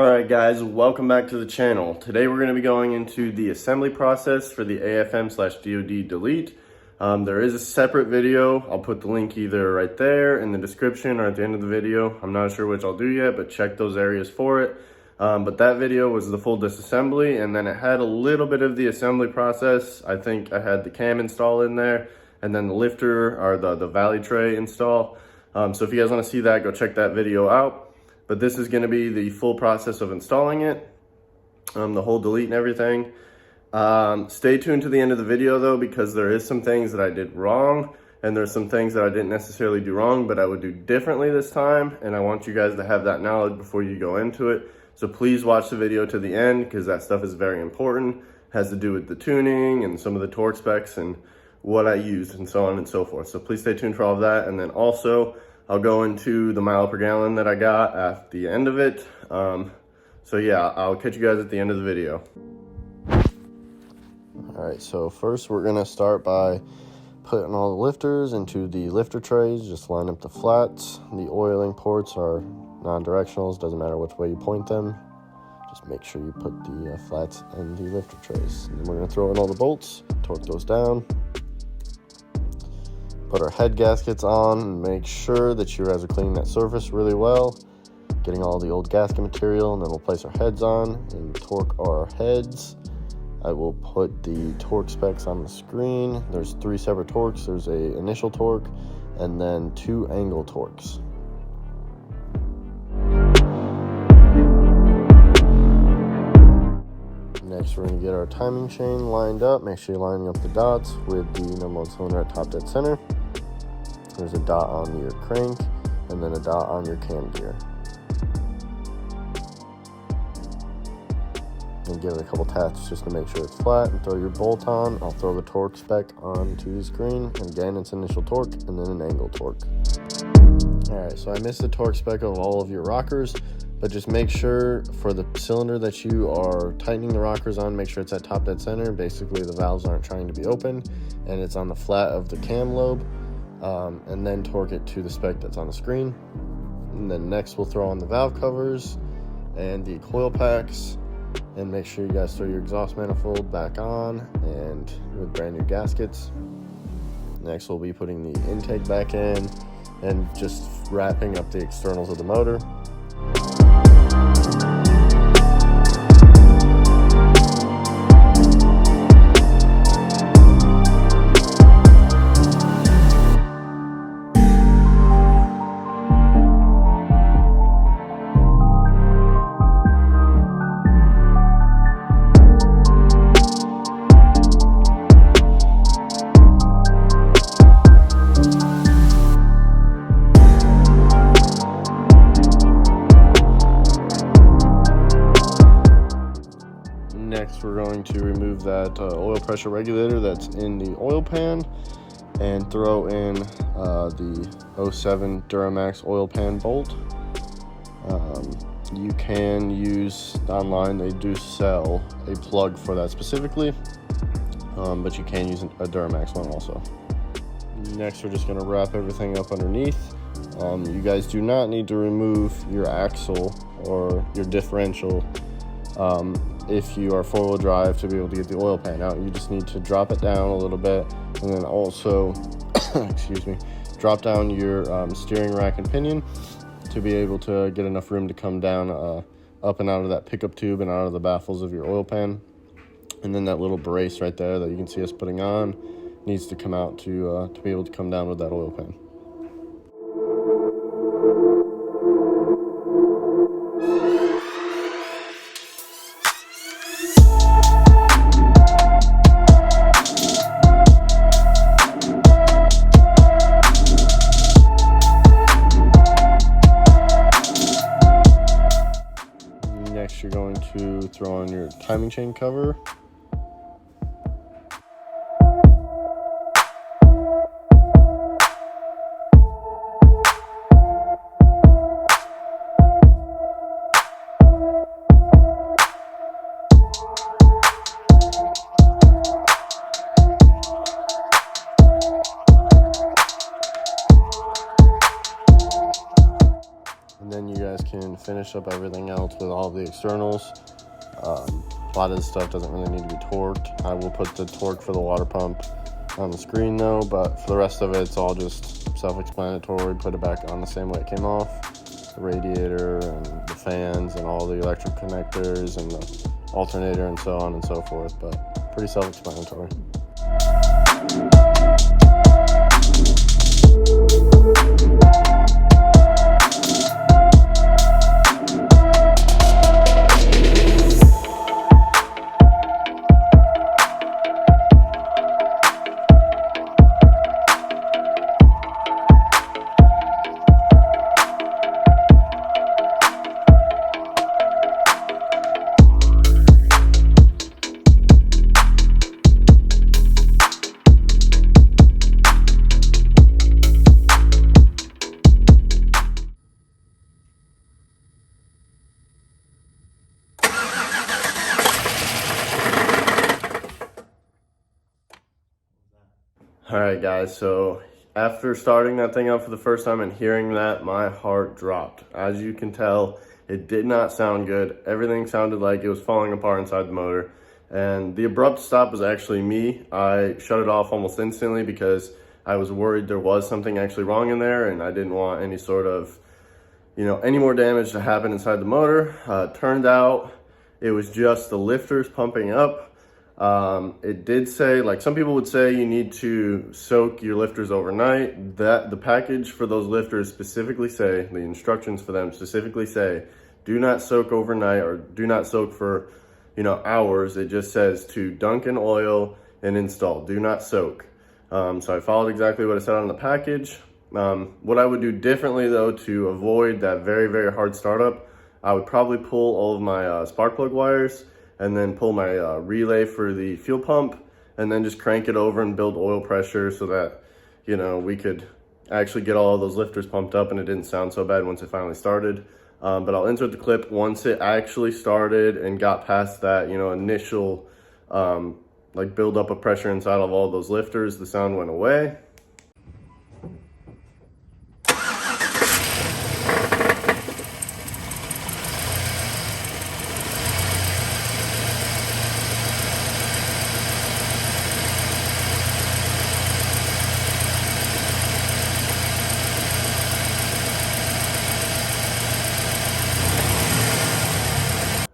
Alright guys, welcome back to the channel. Today we're going to be going into the assembly process for the AFM/DOD Delete. There is a separate video. I'll put the link either right there in the description or at the end of the video. I'm not sure which I'll do yet, but check those areas for it. But that video was the full disassembly, and then it had a little bit of the assembly process. I think I had the cam install in there, and then the lifter or the valley tray install. So if you guys want to see that, go check that video out. But this is going to be the full process of installing it, the whole delete and everything. Stay tuned to the end of the video though, because there is some things that I did wrong, and there's some things that I didn't necessarily do wrong, but I would do differently this time, and I want you guys to have that knowledge before you go into it. So please watch the video to the end, because that stuff is very important. It has to do with the tuning and some of the torque specs and what I used and so on and so forth. So please stay tuned for all of that. And then also, I'll go into the mile per gallon that I got at the end of it. So yeah, I'll catch you guys at the end of the video. All right, so first we're gonna start by putting all the lifters into the lifter trays. Just line up the flats. The oiling ports are non-directionals, doesn't matter which way you point them. Just make sure you put the flats in the lifter trays. And then we're gonna throw in all the bolts, torque those down. Put our head gaskets on and make sure that you guys are cleaning that surface really well, getting all the old gasket material, and then we'll place our heads on and torque our heads. I will put the torque specs on the screen. There's 3 separate torques. There's a initial torque and then 2 angle torques. Next, we're going to get our timing chain lined up. Make sure you're lining up the dots with the #1 cylinder at top dead center. There's a dot on your crank and then a dot on your cam gear. And give it a couple taps just to make sure it's flat, and throw your bolt on. I'll throw the torque spec onto the screen, and again it's initial torque and then an angle torque. Alright, so I missed the torque spec of all of your rockers, but just make sure for the cylinder that you are tightening the rockers on, make sure it's at top dead center. Basically the valves aren't trying to be open, and it's on the flat of the cam lobe. And then torque it to the spec that's on the screen. And then next we'll throw on the valve covers and the coil packs, and make sure you guys throw your exhaust manifold back on and with brand new gaskets. Next we'll be putting the intake back in and just wrapping up the externals of the motor. Next, we're going to remove that oil pressure regulator that's in the oil pan and throw in the 07 Duramax oil pan bolt. You can use online, they do sell a plug for that specifically, but you can use a Duramax one also. Next, we're just going to wrap everything up underneath. You guys do not need to remove your axle or your differential if you are 4-wheel drive to be able to get the oil pan out. You just need to drop it down a little bit, and then also excuse me, drop down your steering rack and pinion to be able to get enough room to come down up and out of that pickup tube and out of the baffles of your oil pan. And then that little brace right there that you can see us putting on needs to come out to be able to come down with that oil pan. Next, you're going to throw on your timing chain cover. can finish up everything else with all the externals. A lot of this stuff doesn't really need to be torqued. I will put the torque for the water pump on the screen though, but for the rest of it, it's all just self-explanatory. Put it back on the same way it came off. The radiator and the fans and all the electric connectors and the alternator and so on and so forth, but pretty self-explanatory. Alright guys, so after starting that thing up for the first time and hearing that, my heart dropped. As you can tell, it did not sound good. Everything sounded like it was falling apart inside the motor. And the abrupt stop was actually me. I shut it off almost instantly because I was worried there was something actually wrong in there and I didn't want any sort of, any more damage to happen inside the motor. Turned out it was just the lifters pumping up. It did say, like some people would say, you need to soak your lifters overnight. That the package for those lifters specifically say, the instructions for them specifically say, do not soak overnight or do not soak for, hours. It just says to dunk in oil and install, do not soak. So I followed exactly what it said on the package. What I would do differently though, to avoid that very, very hard startup, I would probably pull all of my spark plug wires and then pull my relay for the fuel pump and then just crank it over and build oil pressure so that, we could actually get all of those lifters pumped up and it didn't sound so bad once it finally started. But I'll insert the clip once it actually started and got past that, initial build up of pressure inside of all those lifters, the sound went away.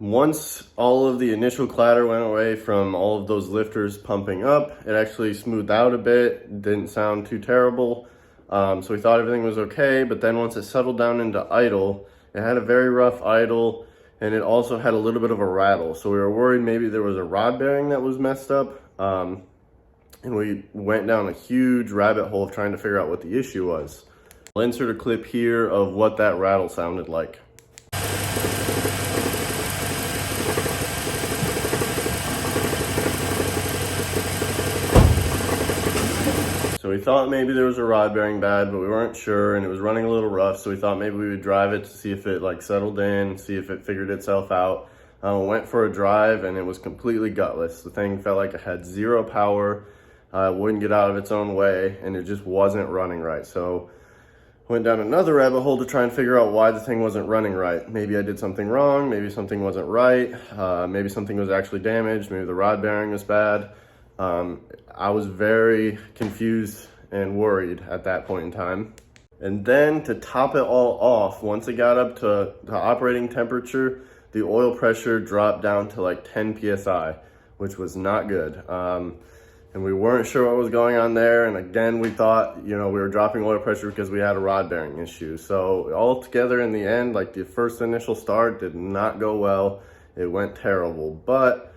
Once all of the initial clatter went away from all of those lifters pumping up, it actually smoothed out a bit, didn't sound too terrible. So we thought everything was okay, but then once it settled down into idle, it had a very rough idle, and it also had a little bit of a rattle. So we were worried maybe there was a rod bearing that was messed up, and we went down a huge rabbit hole of trying to figure out what the issue was. I'll insert a clip here of what that rattle sounded like. So we thought maybe there was a rod bearing bad, but we weren't sure, and it was running a little rough, so we thought maybe we would drive it to see if it settled in, see if it figured itself out. We went for a drive and it was completely gutless. The thing felt like it had zero power, wouldn't get out of its own way, and it just wasn't running right. So went down another rabbit hole to try and figure out why the thing wasn't running right. Maybe I did something wrong, maybe something wasn't right, maybe something was actually damaged, maybe the rod bearing was bad. I was very confused and worried at that point in time. And then to top it all off, once it got up to operating temperature, the oil pressure dropped down to 10 PSI, which was not good. And we weren't sure what was going on there. And again, we thought, we were dropping oil pressure because we had a rod bearing issue. So all together in the end, the first initial start did not go well. It went terrible, but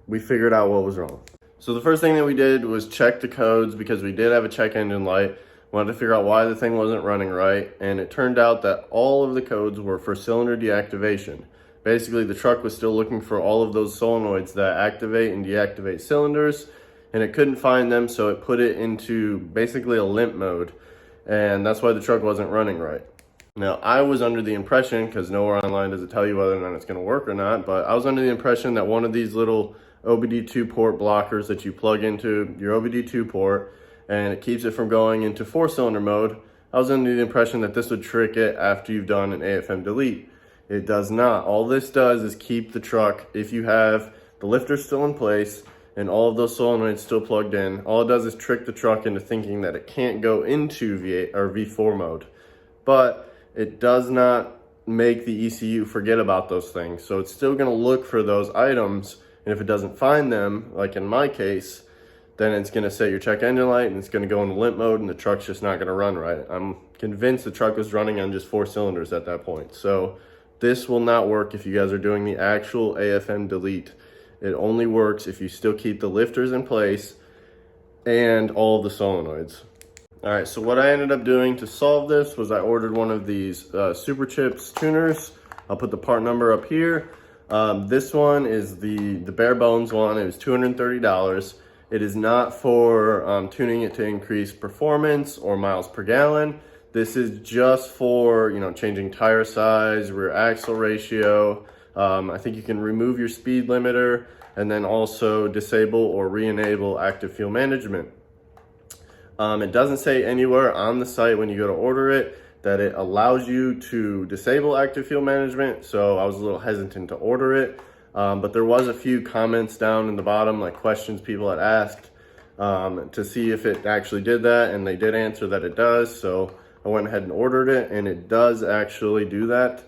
we figured out what was wrong. So the first thing that we did was check the codes because we did have a check engine light. Wanted to figure out why the thing wasn't running right, and it turned out that all of the codes were for cylinder deactivation. Basically, the truck was still looking for all of those solenoids that activate and deactivate cylinders, and it couldn't find them, so it put it into basically a limp mode, and that's why the truck wasn't running right. Now, I was under the impression, because nowhere online does it tell you whether or not it's going to work or not, but I was under the impression that one of these little OBD2 port blockers that you plug into your OBD2 port, and it keeps it from going into 4-cylinder mode, I was under the impression that this would trick it after you've done an AFM delete. It does not. All this does is keep the truck, if you have the lifter still in place and all of those solenoids still plugged in, all it does is trick the truck into thinking that it can't go into V8 or V4 mode. But it does not make the ECU forget about those things. So it's still gonna look for those items, and if it doesn't find them, like in my case, then it's gonna set your check engine light and it's gonna go into limp mode and the truck's just not gonna run right. I'm convinced the truck was running on just 4 cylinders at that point. So this will not work if you guys are doing the actual AFM delete. It only works if you still keep the lifters in place and all of the solenoids. All right, so what I ended up doing to solve this was I ordered one of these Super Chips tuners. I'll put the part number up here. This one is the bare bones one. It was $230. It is not for tuning it to increase performance or miles per gallon. This is just for, changing tire size, rear axle ratio. I think you can remove your speed limiter and then also disable or re-enable active fuel management. It doesn't say anywhere on the site when you go to order it that it allows you to disable active fuel management, so I was a little hesitant to order it. But there was a few comments down in the bottom, like questions people had asked to see if it actually did that, and they did answer that it does. So I went ahead and ordered it, and it does actually do that.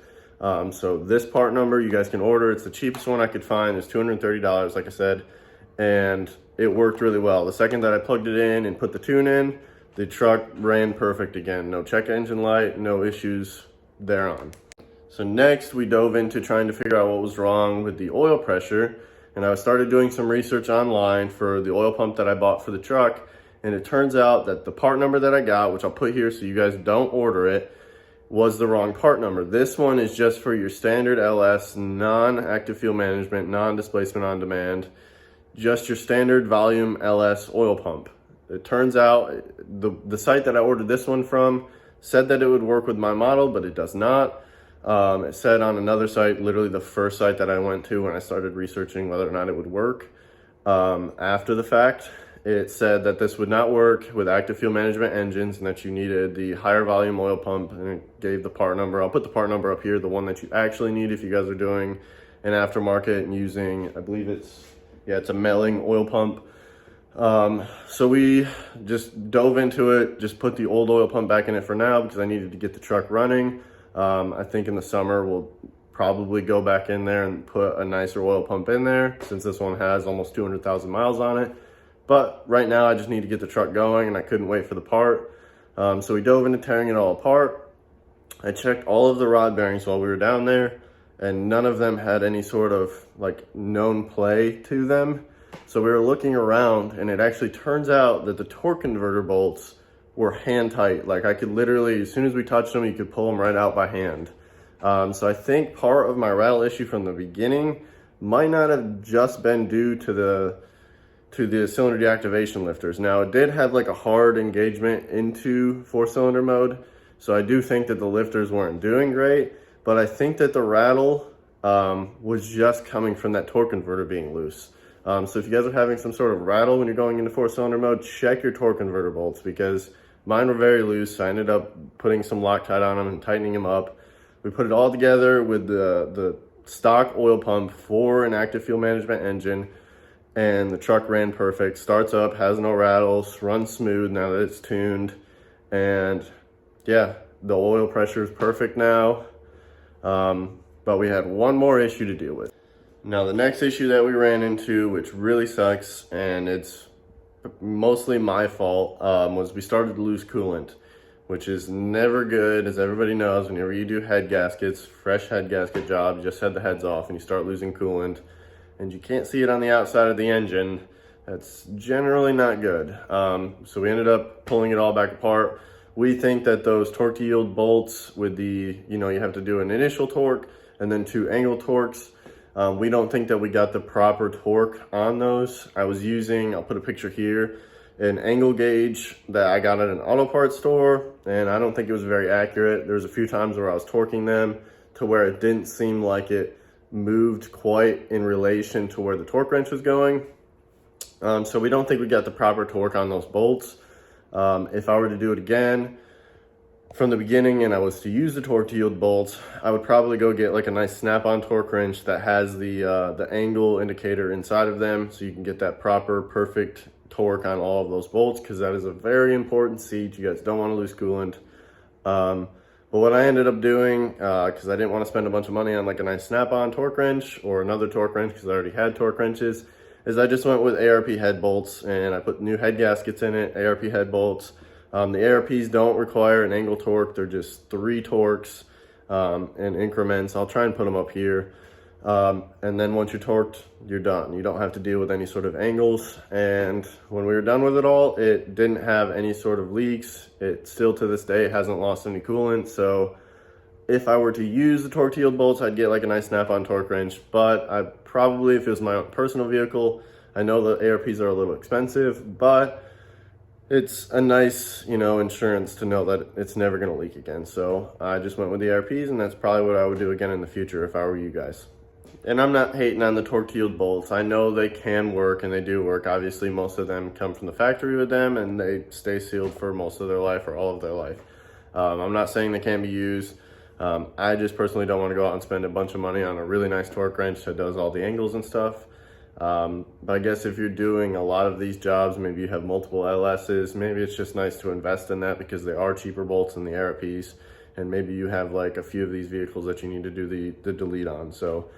So this part number you guys can order. It's the cheapest one I could find. It's $230, like I said, and it worked really well. The second that I plugged it in and put the tune in, the truck ran perfect again. No check engine light, no issues thereon. So next we dove into trying to figure out what was wrong with the oil pressure, and I started doing some research online for the oil pump that I bought for the truck, and it turns out that the part number that I got, which I'll put here so you guys don't order it, was the wrong part number. This one is just for your standard LS, non-active fuel management, non-displacement on demand, just your standard volume LS oil pump. It turns out the site that I ordered this one from said that it would work with my model, but it does not. It said on another site, literally the first site that I went to when I started researching whether or not it would work, after the fact, it said that this would not work with active fuel management engines and that you needed the higher volume oil pump, and it gave the part number. I'll put the part number up here, the one that you actually need if you guys are doing an aftermarket and using, I believe it's a Melling oil pump. So we just dove into it, just put the old oil pump back in it for now because I needed to get the truck running. I think in the summer we'll probably go back in there and put a nicer oil pump in there since this one has almost 200,000 miles on it. But right now I just need to get the truck going and I couldn't wait for the part. So we dove into tearing it all apart. I checked all of the rod bearings while we were down there, and none of them had any sort of known play to them. So we were looking around, and it actually turns out that the torque converter bolts were hand tight. I could literally, as soon as we touched them, you could pull them right out by hand. So I think part of my rattle issue from the beginning might not have just been due to the cylinder deactivation lifters. Now it did have a hard engagement into 4-cylinder mode, so I do think that the lifters weren't doing great, but I think that the rattle was just coming from that torque converter being loose. So if you guys are having some sort of rattle when you're going into 4-cylinder mode, check your torque converter bolts because mine were very loose. I ended up putting some Loctite on them and tightening them up. We put it all together with the stock oil pump for an active fuel management engine, and the truck ran perfect. Starts up, has no rattles, runs smooth now that it's tuned, and yeah, the oil pressure is perfect now. But we had one more issue to deal with. Now the next issue that we ran into, which really sucks, and it's mostly my fault, was we started to lose coolant, which is never good. As everybody knows, whenever you do head gaskets, fresh head gasket job, you just head the heads off and you start losing coolant, and you can't see it on the outside of the engine. That's generally not good. So we ended up pulling it all back apart. We think that those torque to yield bolts with the, you have to do an initial torque and then 2 angle torques. We don't think that we got the proper torque on those. I was using, I'll put a picture here, an angle gauge that I got at an auto parts store, and I don't think it was very accurate. There was a few times where I was torquing them to where it didn't seem like it moved quite in relation to where the torque wrench was going. So we don't think we got the proper torque on those bolts. If I were to do it again, from the beginning and I was to use the torque yield bolts, I would probably go get like a nice snap-on torque wrench that has the angle indicator inside of them, so you can get that proper, perfect torque on all of those bolts, because that is a very important seat. You guys don't want to lose coolant. But what I ended up doing, because I didn't want to spend a bunch of money on like a nice snap-on torque wrench or another torque wrench because I already had torque wrenches, is I just went with ARP head bolts, and I put new head gaskets in it, ARP head bolts. The ARPs don't require an angle torque. They're just 3 torques in increments. I'll try and put them up here. And then once you're torqued, you're done. You don't have to deal with any sort of angles. And when we were done with it all, it didn't have any sort of leaks. It still to this day hasn't lost any coolant. So if I were to use the torque yield bolts, I'd get like a nice snap-on torque wrench. But I probably, if it was my own personal vehicle, I know the ARPs are a little expensive, but it's a nice, insurance to know that it's never going to leak again. So I just went with the ARPs, and that's probably what I would do again in the future if I were you guys. And I'm not hating on the torque yield bolts. I know they can work, and they do work. Obviously, most of them come from the factory with them, and they stay sealed for most of their life or all of their life. I'm not saying they can't be used. I just personally don't want to go out and spend a bunch of money on a really nice torque wrench that does all the angles and stuff. But I guess if you're doing a lot of these jobs, maybe you have multiple LSs, maybe it's just nice to invest in that because they are cheaper bolts than the ARPs, and maybe you have like a few of these vehicles that you need to do the delete on. So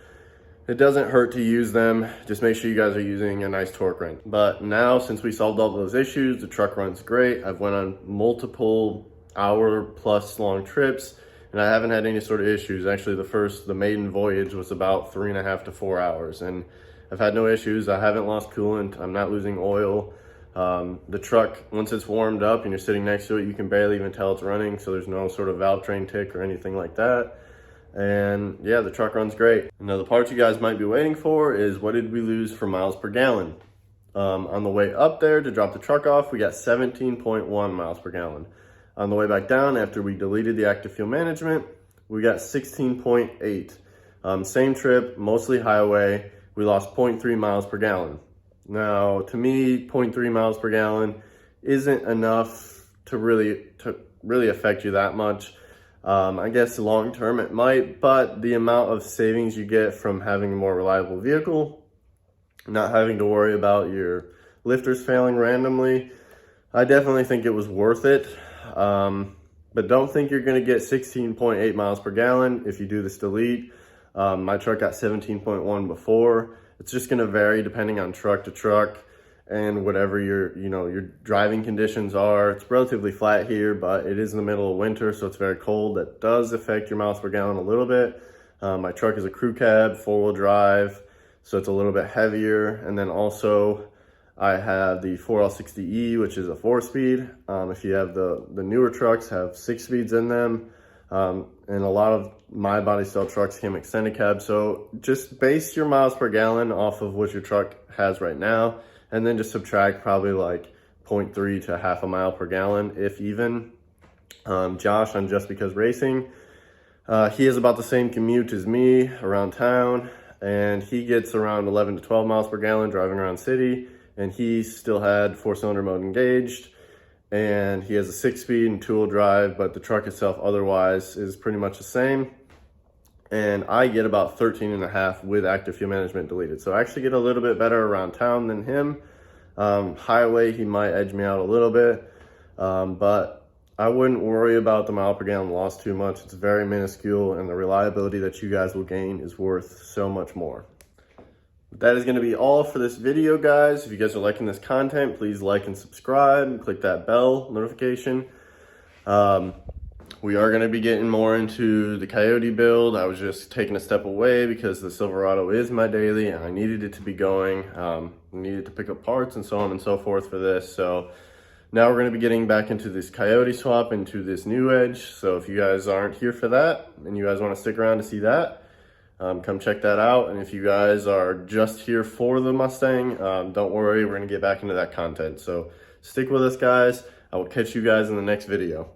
it doesn't hurt to use them. Just make sure you guys are using a nice torque wrench. But now, since we solved all those issues, the truck runs great. I've went on multiple hour-plus long trips, and I haven't had any sort of issues. Actually, the maiden voyage was about 3.5 to 4 hours, and I've had no issues. I haven't lost coolant. I'm not losing oil. The truck, once it's warmed up and you're sitting next to it, you can barely even tell it's running, so there's no sort of valve train tick or anything like that. And yeah, the truck runs great. Now, the part you guys might be waiting for is, what did we lose for miles per gallon? On the way up there to drop the truck off, we got 17.1 miles per gallon. On the way back down, after we deleted the active fuel management, we got 16.8. Same trip, mostly highway. We lost 0.3 miles per gallon. Now, to me, 0.3 miles per gallon isn't enough to really affect you that much. I guess long term it might, but the amount of savings you get from having a more reliable vehicle, not having to worry about your lifters failing randomly, I definitely think it was worth it. But don't think you're going to get 16.8 miles per gallon if you do this delete. My truck got 17.1 before. It's just going to vary depending on truck to truck and whatever your driving conditions are. It's relatively flat here, but it is in the middle of winter, so it's very cold. That does affect your miles per gallon a little bit. My truck is a crew cab, 4-wheel drive, so it's a little bit heavier. And then also I have the 4L60E, which is a 4-speed. If you have the newer trucks, have 6 speeds in them. And a lot of my body style trucks came extended cab. So just base your miles per gallon off of what your truck has right now, and then just subtract probably like 0.3 to half a mile per gallon, if even. Josh on Just Because Racing, he has about the same commute as me around town, and he gets around 11 to 12 miles per gallon driving around city, and he still had 4-cylinder mode engaged. And he has a 6-speed and 2-wheel drive, but the truck itself otherwise is pretty much the same. And I get about 13.5 with active fuel management deleted. So I actually get a little bit better around town than him. Highway, he might edge me out a little bit, but I wouldn't worry about the mile per gallon loss too much. It's very minuscule, and the reliability that you guys will gain is worth so much more. That is going to be all for this video, guys. If you guys are liking this content, please like and subscribe and click that bell notification. We are going to be getting more into the Coyote build. I was just taking a step away because the Silverado is my daily and I needed it to be going. I needed to pick up parts and so on and so forth for this. So now we're going to be getting back into this Coyote swap, into this new Edge. So if you guys aren't here for that and you guys want to stick around to see that, come check that out. And if you guys are just here for the Mustang, don't worry, we're going to get back into that content. So stick with us, guys. I will catch you guys in the next video.